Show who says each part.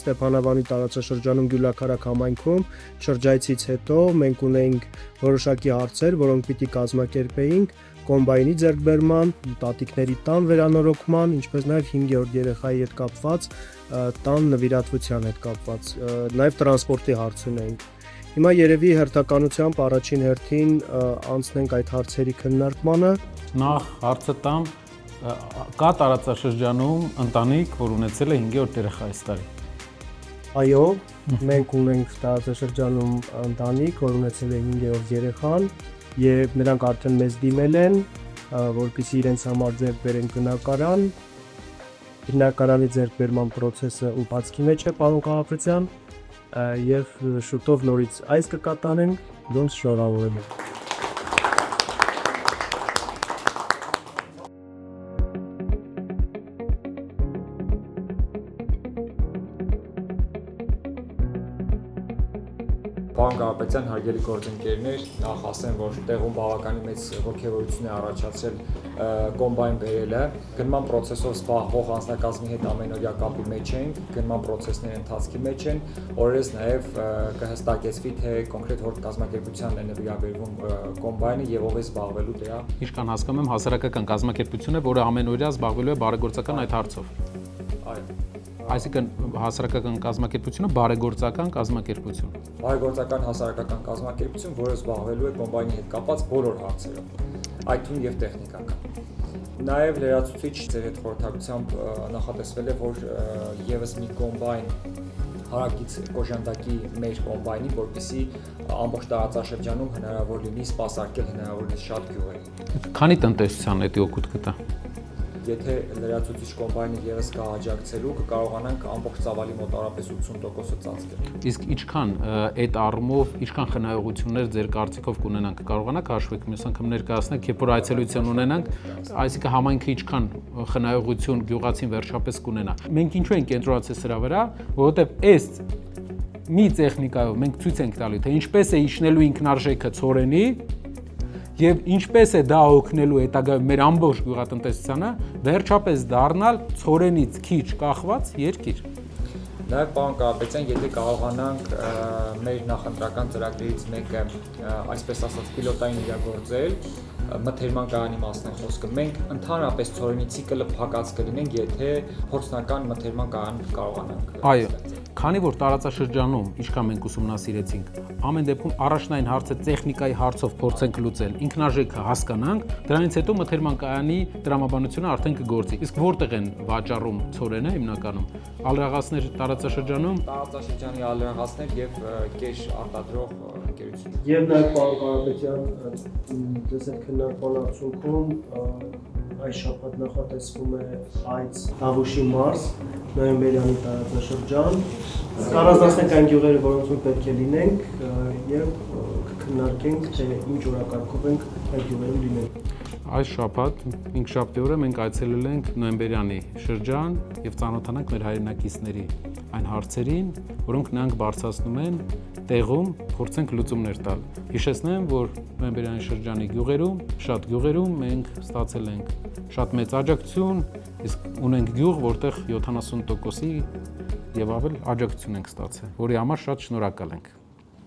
Speaker 1: Ստեփանավանի տարածաշրջանում Գյուլաքարակ համայնքում շրջայցից հետո մենք ունեինք որոշակի հարցեր, որոնք պիտի կազմակերպեինք կոմբայնի ձեռքբերման, տատիկների տան վերանորոգման, ինչպես նաև 5-րդ երեխայի հետ կապված տան նվիրատվության հետ կապված, նաև տրանսպորտի հարց ունեինք։ Հիմա երևի հերթականությամբ առաջին հերթին անցնենք այդ հարցերի քննարկմանը։
Speaker 2: Նախ հարցը տամ, կա տարածաշրջանում ընտանիք, որ ունեցել է 5-րդ երեխա այս տարի։
Speaker 1: Այո, մենք ունենք տարածաշրջանում ընտանիք, որ ունեցել է 5-րդ երեխան, եւ նրանք արդեն մեզ դիմել են, որպեսզի իրենց համար ձեռք բերեն բնակարան։ Բնակարանի ձեռքբերման process-ը ընթացքի մեջ է, պարոն Կարապետյան, եւ շուտով նորից այս կկատարենք, ոնց շնորհավորում եմ։
Speaker 3: Պարոն Կարապետյան, հարգելի գործընկերներ, նախ ասեմ, որ տեղում բավականին մեծ ոգևորություն է առաջացրել կոմբայն բերելը։ Գնման process-ով զբաղվող անձնակազմի հետ ամենօրյա կապի մեջ ենք, գնման process-ները ընթացքի մեջ են, օրերս նաև կհստակեցվի, թե կոնկրետ որ կազմակերպությանն է նվիրաբերվում կոմբայնը եւ ով է զբաղվելու դրա։
Speaker 2: Ինչքան հասկանում եմ, հասարակական կազմակերպություն է, որը ամենօրյա զբաղվելու է բարեգործական այդ հարցով։
Speaker 3: Այո։
Speaker 2: Այսինքն հասարակական կազմակերպությունը բարեգործական կազմակերպություն։
Speaker 3: Բարեգործական հասարակական կազմակերպություն, որը զբաղվելու է կոմբայնի հետ կապված բոլոր հարցերով, այդ թվում եւ տեխնիկական։ Նաեւ լրացուցիչ ձեր հետ խորհրդակցությամբ նախատեսվել է, որ եւս մի կոմբայն հարակից կոժանդակի մեր կոմբայնի, որպեսզի ամբողջ տարածաշրջանում հնարավոր լինի սպասարկել հնարավորինս շատ գյուղերի։
Speaker 2: Քանի տնտեսության է դա օգուտ կտա։
Speaker 3: Եթե լրացուցիչ կոմբայնը եւս կա աջակցելու, կկարողանանք ամբողջ ծավալի մոտավորապես 80%-ը ծածկել։
Speaker 2: Իսկ ինչքան այդ առումով, ինչքան խնայողություններ ձեր կարծիքով կունենանք, կարողանաք հաշվեք մյուս անգամ ներկայացնեք, երբ որ այցելություն ունենանք, այսինքն համայնքը ինչքան խնայողություն գյուղացին վերջապես կունենա։ Մենք ինչու ենք կենտրոնացել սրա վրա, որովհետեւ այս մի տեխնիկայով մենք ցույց ենք տալու, թե ինչպես է իջնելու ինքնարժեքը ցորենի եւ ինչպես է դա օգնելու հետագայում մեր ամբողջ գյուղատնտեսությանը վերջապես դառնալ ցորենից քիչ կախված երկիր։
Speaker 3: Նաև պարոն Կարապետյան, եթե կարողանանք մեր նախընտրական ծրագրերից մեկը, այսպես ասած, պիլոտային իրագործել, մթերման կայանի մասն է խոսքը, մենք ընդհանրապես ցորենի ցիկլը փակած կլինենք, եթե փորձնական մթերման կայան կարողանանք։
Speaker 2: Այո, քանի որ տարածաշրջանում, ինչքան մենք ուսումնասիրեցինք, ամեն դեպքում առաջնային հարցը տեխնիկայի հարցով փորձենք լուծել, ինքնարժեքը հասկանանք, դրանից հետո մթերման կայանի տրամաբանությունը արդեն կգործի։ Իսկ որտեղ են վաճառում ցորենը հիմնականում։ Ալրաղացներ տարածաշրջանում,
Speaker 3: տարածաշրջանի ալրաղացներ եւ կեշ արտադրող ընկերություն։
Speaker 1: Եվ նաև պարոն Կարապետյան, դες այդ քննարկման արդյունքում այս շաբաթ նախատեսվում է այց Տավուշի մարզ, նոյեմբերյանի տարածաշրջան, կառանձնացնենք այն գյուղերը, որոնցում պետք է լինենք եւ կքննարկենք, թե ինչ օրակարգով ենք այդ գյուղերում լինել։
Speaker 2: Այս շաբաթ 5-շաբթի օրը մենք այցելել ենք նոյեմբերյանի շրջան եւ ծանոթանանք մեր հայրենակիցների այն հարցերին, որոնք նրանք բարձրացնում են տեղում, փորձենք լուծումներ տալ։ Հիշեցնեմ, որ նոյեմբերյանի շրջանի գյուղերում, շատ գյուղերում մենք ստացել ենք շատ մեծ աջակցություն, իսկ ունենք գյուղ, որտեղ 70%-ի եւ ավել աջակցություն ենք ստացել, որի համար շատ շնորհակալ ենք։